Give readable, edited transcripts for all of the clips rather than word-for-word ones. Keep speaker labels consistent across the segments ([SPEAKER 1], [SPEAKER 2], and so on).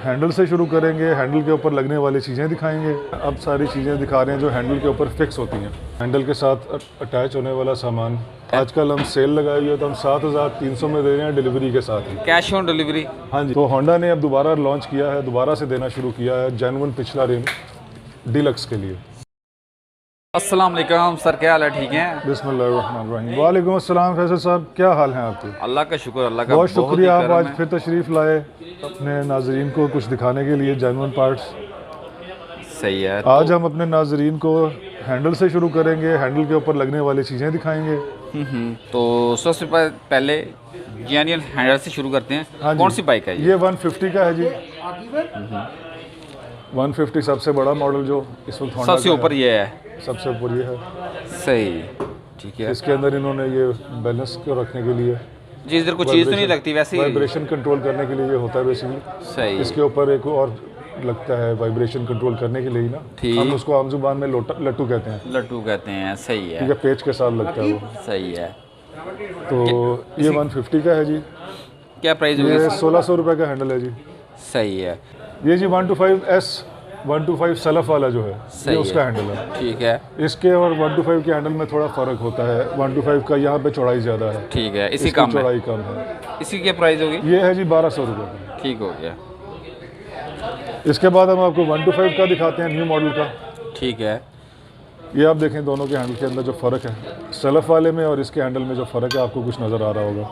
[SPEAKER 1] Handle से शुरू करेंगे। हैंडल के ऊपर लगने वाली चीज़ें दिखाएंगे। अब सारी चीज़ें दिखा रहे हैं जो हैंडल के ऊपर फिक्स होती हैं। हैंडल के साथ अटैच होने वाला सामान आजकल हम सेल लगाई हुई है तो हम 7,300 में दे रहे हैं डिलीवरी के साथ ही।
[SPEAKER 2] Cash on delivery?
[SPEAKER 1] हाँ जी। तो होंडा ने अब दोबारा लॉन्च किया है, दोबारा से देना शुरू किया है जेन्युइन पिछला रिम डीलक्स के लिए।
[SPEAKER 2] अस्सलाम वालेकुम सर, क्या हाल है? ठीक हैं?
[SPEAKER 1] बिस्मिल्लाहिर्रहमानिर्रहीम। वालेकुम अस्सलाम फैसल साहब, क्या हाल है आपके?
[SPEAKER 2] अल्लाह का शुक्र, अल्लाह का
[SPEAKER 1] बहुत शुक्रिया। आप आज
[SPEAKER 2] है।
[SPEAKER 1] फिर तशरीफ़ लाए अपने नाजरीन को कुछ दिखाने के लिए जेन्युइन पार्ट्स।
[SPEAKER 2] सही है।
[SPEAKER 1] आज हम अपने नाजरीन को हैंडल से शुरू करेंगे। हैंडल के ऊपर लगने वाली चीज़ें दिखाएंगे।
[SPEAKER 2] तो सबसे पहले जेन्युइन हैंडल से शुरू करते हैं।
[SPEAKER 1] हाँ,
[SPEAKER 2] कौन सी बाइक है
[SPEAKER 1] ये 150 का है जी। 150 सबसे बड़ा मॉडल जो इस वक्त होंडा
[SPEAKER 2] सबसे ऊपर ये है।
[SPEAKER 1] सबसे ऊपर ये है।
[SPEAKER 2] सही, ठीक है।
[SPEAKER 1] इसके अंदर इन्होंने ये बैलेंस को रखने के लिए
[SPEAKER 2] जी, इधर कुछ चीज़ तो नहीं लगती वैसे ही?
[SPEAKER 1] वाइब्रेशन कंट्रोल करने के लिए ये होता है बेसिकली।
[SPEAKER 2] सही।
[SPEAKER 1] इसके ऊपर एक और लगता है वाइब्रेशन कंट्रोल करने के लिए ही ना।
[SPEAKER 2] ठीक।
[SPEAKER 1] हम उसको आम जुबान में लट्टू कहते हैं।
[SPEAKER 2] लट्टू कहते हैं। सही है।
[SPEAKER 1] ठीक है, पेच के साथ लगता है वो।
[SPEAKER 2] सही है।
[SPEAKER 1] तो ये 150 का है जी।
[SPEAKER 2] क्या प्राइस होगी?
[SPEAKER 1] ये 1600 रुपये का हैंडल है जी।
[SPEAKER 2] सही है।
[SPEAKER 1] ये जी 125S 125 सलफ वाला जो है ये उसका हैंडल है।
[SPEAKER 2] ठीक है।
[SPEAKER 1] इसके और 125 के हैंडल में थोड़ा फ़र्क होता है। 125 का यहाँ पे चौड़ाई ज़्यादा है।
[SPEAKER 2] ठीक है, इसी
[SPEAKER 1] इसकी
[SPEAKER 2] कम है।
[SPEAKER 1] चौड़ाई कम है।
[SPEAKER 2] इसी क्या प्राइस होगी?
[SPEAKER 1] ये है जी 1200 रुपये।
[SPEAKER 2] ठीक हो गया।
[SPEAKER 1] इसके बाद हम आपको 125 का दिखाते हैं, न्यू मॉडल का।
[SPEAKER 2] ठीक है।
[SPEAKER 1] ये आप देखें दोनों के हैंडल के अंदर जो फ़र्क है, सलफ वाले में और इसके हैंडल में जो फ़र्क है आपको कुछ नज़र आ रहा होगा।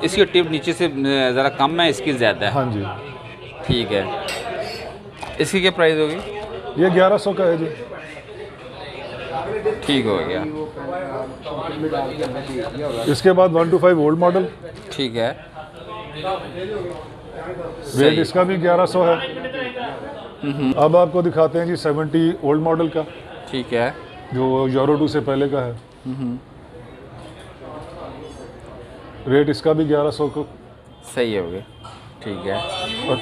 [SPEAKER 2] इसकी टिप नीचे से ज़रा कम है, इसकी ज़्यादा है।
[SPEAKER 1] हाँ जी।
[SPEAKER 2] ठीक है। इसकी क्या प्राइस होगी?
[SPEAKER 1] ये 1100 का है जी।
[SPEAKER 2] ठीक हो गया।
[SPEAKER 1] इसके बाद 125 ओल्ड मॉडल।
[SPEAKER 2] ठीक है।
[SPEAKER 1] रेट इसका भी 1100 है। अब आपको दिखाते हैं जी 70 ओल्ड मॉडल का,
[SPEAKER 2] ठीक है।
[SPEAKER 1] जो यूरो 2 से पहले का है। रेट इसका भी 1100 को।
[SPEAKER 2] सही हो गया। ठीक है।
[SPEAKER 1] और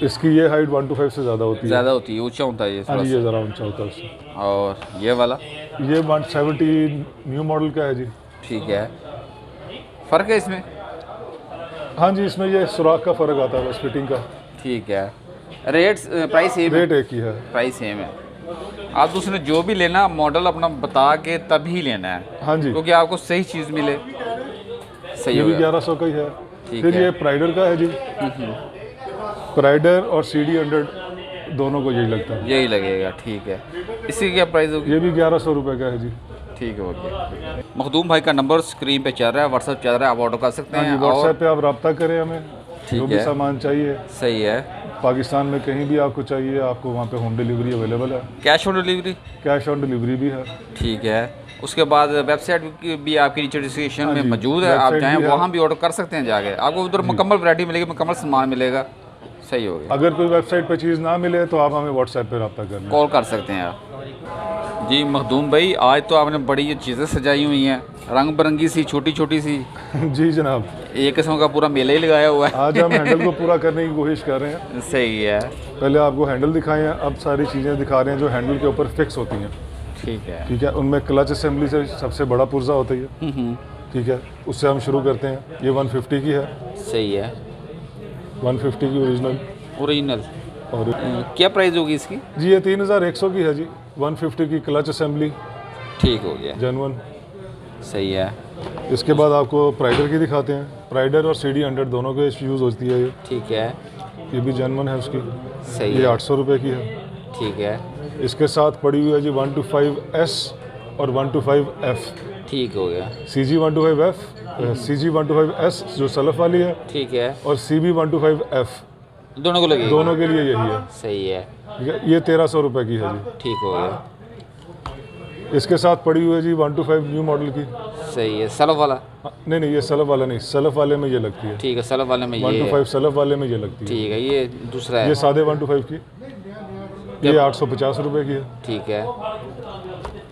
[SPEAKER 1] इसकी ये हाइट 125 से ज़्यादा होती है।
[SPEAKER 2] ज़्यादा होती है, ऊंचा होता है ये
[SPEAKER 1] हाँ
[SPEAKER 2] थोड़ा
[SPEAKER 1] जी, ये ज़रा ऊंचा होता है उससे।
[SPEAKER 2] सा। और ये वाला?
[SPEAKER 1] ये 170 न्यू मॉडल का है जी।
[SPEAKER 2] ठीक है। फ़र्क है इसमें?
[SPEAKER 1] हाँ जी, इसमें ये सुराख का फ़र्क आता है बस, फिटिंग का।
[SPEAKER 2] ठीक है। रेट प्राइस सेम है?
[SPEAKER 1] रेट एक ही है।
[SPEAKER 2] प्राइस सेम है। आप दूसरे जो भी लेना मॉडल अपना बता के तभी लेना है।
[SPEAKER 1] हाँ जी।
[SPEAKER 2] क्योंकि आपको सही चीज़ मिले। सही
[SPEAKER 1] ये
[SPEAKER 2] हो
[SPEAKER 1] भी
[SPEAKER 2] गया।
[SPEAKER 1] 1100 का ही है।
[SPEAKER 2] ठीक
[SPEAKER 1] फिर
[SPEAKER 2] है।
[SPEAKER 1] ये प्राइडर का है जी। प्राइडर और CD 100 दोनों को यही लगता है।
[SPEAKER 2] यही लगेगा। ठीक है। इसकी क्या प्राइस होगी?
[SPEAKER 1] ये भी 1100 रुपये का है जी।
[SPEAKER 2] ठीक हो गया। मखदूम भाई का नंबर स्क्रीन पे चल रहा है, व्हाट्सएप चल रहा है, आप ऑर्डर कर सकते हैं।
[SPEAKER 1] व्हाट्सएप पे आप रब्ता करें हमें,
[SPEAKER 2] ठीक
[SPEAKER 1] जो भी
[SPEAKER 2] है।
[SPEAKER 1] सामान चाहिए।
[SPEAKER 2] सही है।
[SPEAKER 1] पाकिस्तान में कहीं भी आपको चाहिए, आपको वहाँ पे होम डिलीवरी अवेलेबल है।
[SPEAKER 2] Cash on delivery?
[SPEAKER 1] Cash on delivery भी है।
[SPEAKER 2] ठीक है। उसके बाद वेबसाइट भी आपकी नीचे डिस्क्रिप्शन
[SPEAKER 1] हाँ
[SPEAKER 2] में
[SPEAKER 1] जी,
[SPEAKER 2] मौजूद है, आप
[SPEAKER 1] वेबसाइट
[SPEAKER 2] चाहें
[SPEAKER 1] भी है।
[SPEAKER 2] वहाँ भी ऑर्डर कर सकते हैं जाके। आपको उधर मुकम्मल वैरायटी मिलेगी, मुकम्मल सामान मिलेगा। सही हो गया।
[SPEAKER 1] अगर कोई वेबसाइट पे चीज़ ना मिले तो आप हमें व्हाट्सएप पे रब्ता कर लें।
[SPEAKER 2] कॉल कर सकते हैं आप। जी मखदूम भाई, आज तो आपने बड़ी ये चीज़ें सजाई हुई हैं, रंग बिरंगी सी, छोटी छोटी सी।
[SPEAKER 1] जी जनाब,
[SPEAKER 2] एक किस्म का पूरा मेला ही लगाया हुआ है।
[SPEAKER 1] आज हम हैंडल को पूरा करने की कोशिश कर रहे हैं।
[SPEAKER 2] सही है।
[SPEAKER 1] पहले आपको हैंडल दिखाए हैं, अब सारी चीज़ें दिखा रहे हैं जो हैंडल के ऊपर फिक्स होती हैं।
[SPEAKER 2] ठीक है।
[SPEAKER 1] ठीक है, उनमें क्लच असेंबली से सबसे बड़ा पुर्जा होता है। ठीक है, उससे हम शुरू करते हैं। ये 150 की है।
[SPEAKER 2] सही है।
[SPEAKER 1] 150 की ओरिजिनल।
[SPEAKER 2] ओरिजिनल।
[SPEAKER 1] और
[SPEAKER 2] क्या प्राइस होगी इसकी?
[SPEAKER 1] जी ये 3100 की है जी। 150 की क्लच असेंबली
[SPEAKER 2] ठीक हो गया।
[SPEAKER 1] जेन्युइन।
[SPEAKER 2] सही है।
[SPEAKER 1] इसके बाद आपको प्राइडर की दिखाते हैं। प्राइडर और CD 100 दोनों के यूज़ होती है ये।
[SPEAKER 2] ठीक है।
[SPEAKER 1] ये भी जेन्युइन है उसकी।
[SPEAKER 2] सही
[SPEAKER 1] ये
[SPEAKER 2] है।
[SPEAKER 1] 800 रुपये की है।
[SPEAKER 2] ठीक है।
[SPEAKER 1] इसके साथ पड़ी हुई है जी 125S और 125F।
[SPEAKER 2] ठीक हो गया।
[SPEAKER 1] CG 125F, CG 125S जो सलफ वाली है,
[SPEAKER 2] ठीक है।
[SPEAKER 1] और CB 125F
[SPEAKER 2] दोनों को लगेगा?
[SPEAKER 1] दोनों के लिए यही है।
[SPEAKER 2] सही है।
[SPEAKER 1] ठीक है, ये 1300 रुपये की है जी।
[SPEAKER 2] ठीक हो गया।
[SPEAKER 1] इसके साथ पड़ी हुई है जी 125 न्यू मॉडल की।
[SPEAKER 2] सही है। सलफ वाला?
[SPEAKER 1] नहीं नहीं, ये सलफ वाला नहीं, सलफ वाले में ये लगती है।
[SPEAKER 2] ठीक है, सलफ वाले में ये है।
[SPEAKER 1] 125 सलफ वाले में ये लगती है।
[SPEAKER 2] ठीक है, ये दूसरा है।
[SPEAKER 1] ये सादे 125 की, ये 850 रुपये की है।
[SPEAKER 2] ठीक है।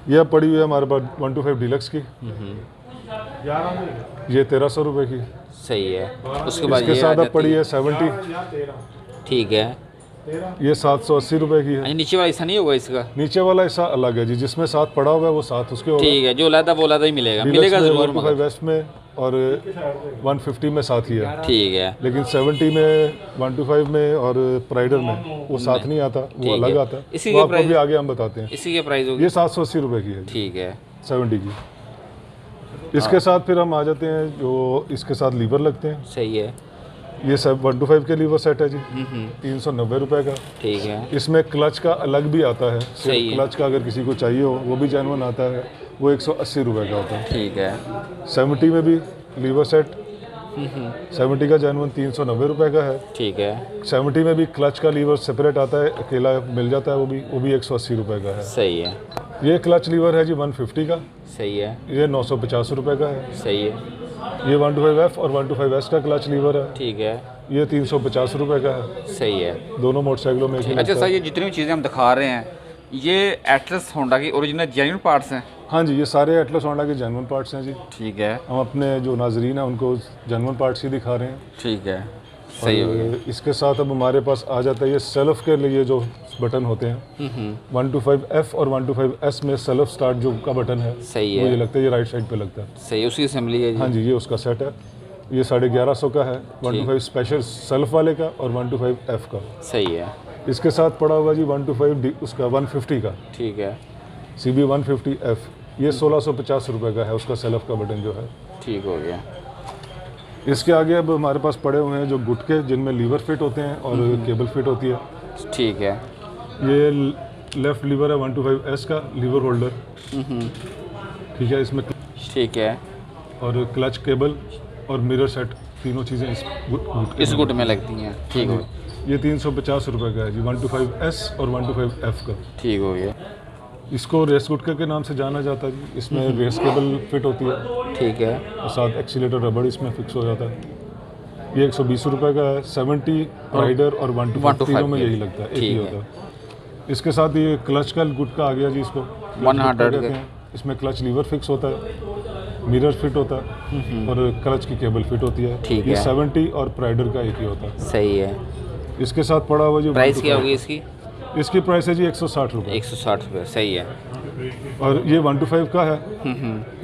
[SPEAKER 1] यह पड़ी हुई है हमारे पास 125 डीलक्स की, ये 1300 रुपये की।
[SPEAKER 2] सही है। उसके बाद
[SPEAKER 1] इसके
[SPEAKER 2] ये
[SPEAKER 1] साथ
[SPEAKER 2] आ
[SPEAKER 1] अब पड़ी
[SPEAKER 2] जाती
[SPEAKER 1] है 70,
[SPEAKER 2] ठीक है।
[SPEAKER 1] ये 780 रुपए की है।
[SPEAKER 2] अच्छा, नीचे वाला हिस्सा नहीं होगा इसका?
[SPEAKER 1] नीचे वाला हिस्सा अलग है जी, जिसमें 7 पड़ा हुआ है वो 7 उसके होगा।
[SPEAKER 2] ठीक है, जो लादा वो लादा ही मिलेगा, मिलेगा जरूर मगर।
[SPEAKER 1] 125 वेस्ट में और 150 में साथ ही है,
[SPEAKER 2] ठीक है,
[SPEAKER 1] लेकिन 70 में 125 में और प्राइडर में वो साथ नहीं आता, वो अलग आता है।
[SPEAKER 2] इसी
[SPEAKER 1] वो
[SPEAKER 2] के
[SPEAKER 1] आपको
[SPEAKER 2] प्राइस
[SPEAKER 1] अभी आगे हम बताते हैं।
[SPEAKER 2] इसी के प्राइस होगी?
[SPEAKER 1] ये 780 रुपए की है जी,
[SPEAKER 2] ठीक है,
[SPEAKER 1] 70 की। इसके साथ फिर हम आ जाते हैं जो इसके साथ लीवर लगते हैं।
[SPEAKER 2] सही है।
[SPEAKER 1] ये सब 125 के लीवर सेट है जी, 390 रुपए का।
[SPEAKER 2] ठीक है,
[SPEAKER 1] इसमें क्लच का अलग भी आता है,
[SPEAKER 2] सही है।
[SPEAKER 1] क्लच का अगर किसी को चाहिए हो वो भी जेन्युइन आता है, वो 180 रुपए का होता है।
[SPEAKER 2] ठीक है,
[SPEAKER 1] 70 में भी लीवर सेट 70 का जेन्युइन 390 रुपए का है।
[SPEAKER 2] ठीक है,
[SPEAKER 1] 70 में भी क्लच का लीवर सेपरेट आता है, अकेला मिल जाता है, वो भी 180 रुपए का है।
[SPEAKER 2] सही है,
[SPEAKER 1] ये क्लच लीवर है जी 150 का,
[SPEAKER 2] सही है,
[SPEAKER 1] ये 950 रुपए का है।
[SPEAKER 2] सही है,
[SPEAKER 1] ये 125F और 125S का क्लच लीवर है,
[SPEAKER 2] ठीक है,
[SPEAKER 1] ये 350 रुपए का है।
[SPEAKER 2] सही है।
[SPEAKER 1] दोनों मोटरसाइकिलों में एक ही
[SPEAKER 2] अच्छा
[SPEAKER 1] लगता
[SPEAKER 2] सर,
[SPEAKER 1] है।
[SPEAKER 2] ये जितनी भी चीज़ें हम दिखा रहे हैं ये एटलस होंडा की ओरिजिनल जेन्युइन पार्ट्स हैं?
[SPEAKER 1] हाँ जी, ये सारे एटलस होंडा के जेन्युइन पार्ट्स हैं जी।
[SPEAKER 2] ठीक है,
[SPEAKER 1] हम अपने जो नाजरीन हैं उनको जेन्युइन पार्ट्स ही दिखा रहे हैं।
[SPEAKER 2] ठीक है, सही हो गया।
[SPEAKER 1] इसके साथ अब हमारे पास आ जाता है ये सेल्फ के लिए जो बटन होते हैं, 125F और 125S में सेल्फ स्टार्ट जो का बटन है,
[SPEAKER 2] सही
[SPEAKER 1] वो
[SPEAKER 2] है,
[SPEAKER 1] ये लगता है, ये राइट साइड पे लगता है।
[SPEAKER 2] सही है, उसकी असेंबली है जी।
[SPEAKER 1] हाँ जी, ये उसका सेट है। ये 1150 का है, 125 स्पेशल सेल्फ वाले का और 125F का।
[SPEAKER 2] सही है,
[SPEAKER 1] इसके साथ पड़ा हुआ जी 125D उसका 150 का,
[SPEAKER 2] ठीक है,
[SPEAKER 1] CB 150F, ये 1650 रुपये का है उसका सेल्फ का बटन जो है।
[SPEAKER 2] ठीक हो गया।
[SPEAKER 1] इसके आगे अब हमारे पास पड़े हुए हैं जो गुटके जिनमें लीवर फिट होते हैं और केबल फिट होती है।
[SPEAKER 2] ठीक है,
[SPEAKER 1] ये लेफ्ट लीवर है 125S का लीवर होल्डर, ठीक है, इसमें
[SPEAKER 2] ठीक है,
[SPEAKER 1] और क्लच केबल और मिरर सेट तीनों चीज़ें
[SPEAKER 2] इस गुट में लगती हैं। ठीक हो,
[SPEAKER 1] ये 350 रुपये का है जी, 125S और 125F का।
[SPEAKER 2] ठीक हो गया।
[SPEAKER 1] इसको रेस गुटके के नाम से जाना जाता है जी। इसमें रेस केबल फिट होती है
[SPEAKER 2] ठीक है,
[SPEAKER 1] और साथ एक्सीलेटर रबड़ इसमें फिक्स हो जाता है। ये 120 रुपये का है, 70 राइडर और 125 तीनों में यही लगता है, एक ही
[SPEAKER 2] ठीक
[SPEAKER 1] होता है। इसके साथ ये क्लच का गुटका आ गया जी, इसको
[SPEAKER 2] 100
[SPEAKER 1] कहते हैं। इसमें क्लच लीवर फिक्स होता है, मिरर फिट होता है और क्लच की केबल फिट होती है।
[SPEAKER 2] ठीक
[SPEAKER 1] ये
[SPEAKER 2] है।
[SPEAKER 1] 70 और प्राइडर का एक ही होता है।
[SPEAKER 2] सही है।
[SPEAKER 1] इसके साथ पड़ा हुआ जी
[SPEAKER 2] प्राइस क्या
[SPEAKER 1] 125
[SPEAKER 2] होगी इसकी?
[SPEAKER 1] इसकी प्राइस है जी 160 रुपये
[SPEAKER 2] 160 रुपये। सही है।
[SPEAKER 1] और ये 125 का है।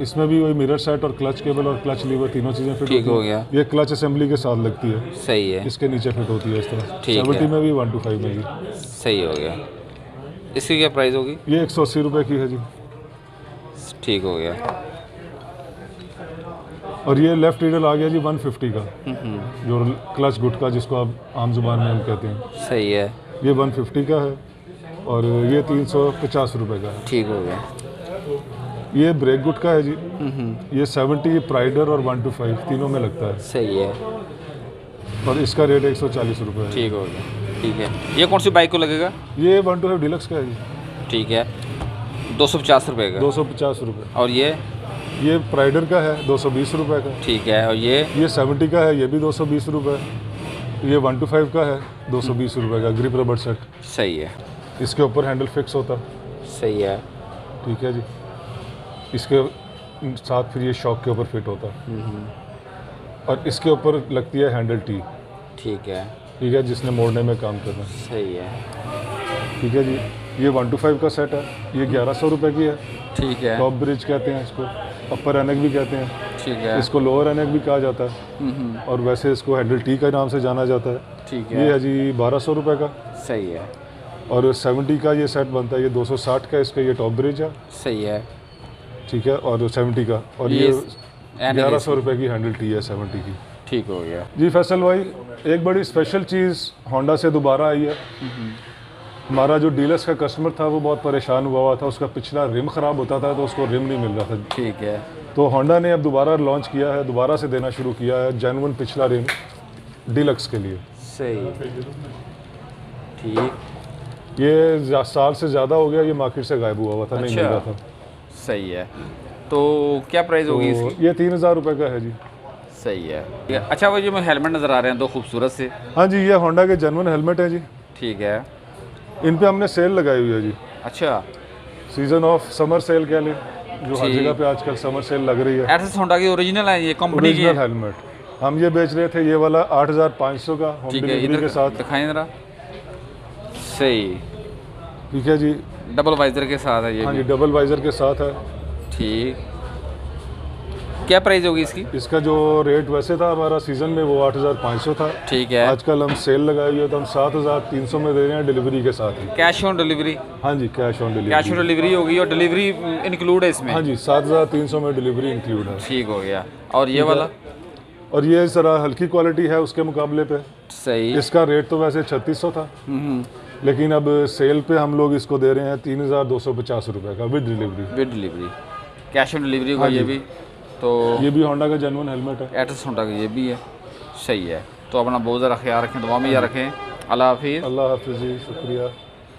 [SPEAKER 1] इसमें भी वही मिरर सेट और क्लच केबल और क्लच लीवर तीनों चीज़ें फिट
[SPEAKER 2] ठीक
[SPEAKER 1] होती
[SPEAKER 2] हो
[SPEAKER 1] हैं।
[SPEAKER 2] गया।
[SPEAKER 1] ये क्लच असेंबली के साथ लगती है,
[SPEAKER 2] सही है,
[SPEAKER 1] इसके नीचे फिट होती है इस तरह।
[SPEAKER 2] ठीक है।
[SPEAKER 1] 70 में भी 125 में भी।
[SPEAKER 2] सही हो गया। इसकी क्या प्राइस होगी?
[SPEAKER 1] ये 180 रुपये की है जी।
[SPEAKER 2] ठीक हो गया।
[SPEAKER 1] और ये लेफ्ट रीडर आ गया जी 150 का, जो क्लच गुटका जिसको आप आम जुबान में हम कहते हैं।
[SPEAKER 2] सही है।
[SPEAKER 1] ये 150 का है और ये 350 रुपये का है।
[SPEAKER 2] ठीक हो गया।
[SPEAKER 1] ये ब्रेक गुट का है जी। ये 70 प्राइडर और 125 तीनों में लगता है
[SPEAKER 2] सही है।
[SPEAKER 1] और इसका रेट 140 रुपये है।
[SPEAKER 2] ठीक हो गया। ठीक है। ये कौन सी बाइक को लगेगा?
[SPEAKER 1] ये 125 डिलक्स का है जी,
[SPEAKER 2] ठीक है, 250 रुपये का।
[SPEAKER 1] 250 रुपये।
[SPEAKER 2] और
[SPEAKER 1] ये प्राइडर का है 220 रुपये का।
[SPEAKER 2] ठीक है। और ये
[SPEAKER 1] 70 का है, ये भी 220 रुपये। ये 125 का है 220 रुपये का ग्रिप रबड़ सेट।
[SPEAKER 2] सही है।
[SPEAKER 1] इसके ऊपर हैंडल फिक्स होता,
[SPEAKER 2] सही है।
[SPEAKER 1] ठीक है जी। इसके साथ फिर ये शॉक के ऊपर फिट होता और इसके ऊपर लगती है हैंडल टी,
[SPEAKER 2] ठीक है।
[SPEAKER 1] ठीक है, जिसने मोड़ने में काम करना।
[SPEAKER 2] सही है।
[SPEAKER 1] ठीक है जी। ये 125 का सेट है, ये 1100 रुपये की है।
[SPEAKER 2] ठीक है।
[SPEAKER 1] टॉप ब्रिज कहते हैं इसको, अपर एनेक भी कहते हैं,
[SPEAKER 2] ठीक है।
[SPEAKER 1] इसको लोअर एनेक भी कहा जाता है और वैसे इसको हैंडल टी के नाम से जाना जाता है।
[SPEAKER 2] ठीक
[SPEAKER 1] ये
[SPEAKER 2] है।
[SPEAKER 1] है जी 1200 रुपये का।
[SPEAKER 2] सही है।
[SPEAKER 1] और 70 का ये सेट बनता है, ये 260 का इसका ये टॉप ब्रिज है,
[SPEAKER 2] सही है।
[SPEAKER 1] ठीक है, और 70 का। और ये
[SPEAKER 2] यानी
[SPEAKER 1] 1100 रुपये की हैंडल टी है 70 की।
[SPEAKER 2] ठीक हो गया।
[SPEAKER 1] जी फैसल भाई, एक बड़ी स्पेशल चीज़ होंडा से दोबारा आई है। हमारा जो डीलर्स का कस्टमर था वो बहुत परेशान हुआ था, उसका पिछला रिम ख़राब होता था तो उसको रिम नहीं मिल रहा था।
[SPEAKER 2] ठीक है।
[SPEAKER 1] तो होंडा ने अब दोबारा लॉन्च किया है, दोबारा से देना शुरू किया है जेन्युइन पिछला रिम डीलक्स के लिए।
[SPEAKER 2] सही। ठीक।
[SPEAKER 1] ये साल से ज़्यादा हो गया, ये मार्केट से गायब हुआ था, नहीं मिल रहा था।
[SPEAKER 2] सही है। तो क्या प्राइस होगी
[SPEAKER 1] तो
[SPEAKER 2] इसकी?
[SPEAKER 1] ये 3000 रुपये का है जी।
[SPEAKER 2] सही है। अच्छा, वो जो मैं हेलमेट नज़र आ रहे हैं दो खूबसूरत से।
[SPEAKER 1] हाँ जी, ये होंडा के जेन्युइन हेलमेट है जी।
[SPEAKER 2] ठीक है।
[SPEAKER 1] इन पे हमने सेल लगाई हुई है जी,
[SPEAKER 2] अच्छा।
[SPEAKER 1] सीजन ऑफ समर सेल कह लें, जो हर
[SPEAKER 2] ठीक।
[SPEAKER 1] जगह पे आजकल समर सेल लग रही है।
[SPEAKER 2] एटलस होंडा की ओरिजिनल है ये, कंपनी की
[SPEAKER 1] ओरिजिनल
[SPEAKER 2] है?
[SPEAKER 1] हेलमेट हम ये बेच रहे थे, ये वाला 8500 का होम
[SPEAKER 2] ठीक है।
[SPEAKER 1] डिलीवरी
[SPEAKER 2] इधर
[SPEAKER 1] के साथ।
[SPEAKER 2] दिखाएं ज़रा। सही।
[SPEAKER 1] ठीक है जी।
[SPEAKER 2] डबल वाइजर के साथ है ये
[SPEAKER 1] हाँ
[SPEAKER 2] भी।
[SPEAKER 1] जी, डबल वाइज़र के साथ है।
[SPEAKER 2] ठीक। क्या प्राइस होगी इसकी?
[SPEAKER 1] इसका जो रेट वैसे था हमारा सीज़न में वो 8,500 था।
[SPEAKER 2] ठीक है।
[SPEAKER 1] आजकल हम सेल लगाई हुई है तो हम 7,300 में दे रहे हैं डिलीवरी के साथ ही।
[SPEAKER 2] Cash on delivery?
[SPEAKER 1] हाँ जी, cash on delivery.
[SPEAKER 2] Cash on delivery होगी और डिलीवरी इंक्लूड है इसमें?
[SPEAKER 1] हाँ जी, 7,300 में डिलीवरी इंक्लूड है।
[SPEAKER 2] ठीक हो गया। और ये वाला?
[SPEAKER 1] और ये ज़रा हल्की क्वालिटी है उसके मुकाबले पे।
[SPEAKER 2] सही।
[SPEAKER 1] इसका रेट तो वैसे 3600 था, लेकिन अब सेल पे हम लोग इसको दे रहे हैं 3,250 रुपये का with delivery.
[SPEAKER 2] With delivery, cash on delivery होगा।
[SPEAKER 1] हाँ
[SPEAKER 2] ये
[SPEAKER 1] जी।
[SPEAKER 2] भी तो
[SPEAKER 1] ये भी होंडा का जेन्युइन हेलमेट है।
[SPEAKER 2] एटस होंडा का ये भी है। सही है। तो अपना बहुत ज़रा ख्याल रखें, दुआ में याद रखें। अल्लाह हाफिज़।
[SPEAKER 1] अल्लाह हाफिज़ जी, शुक्रिया।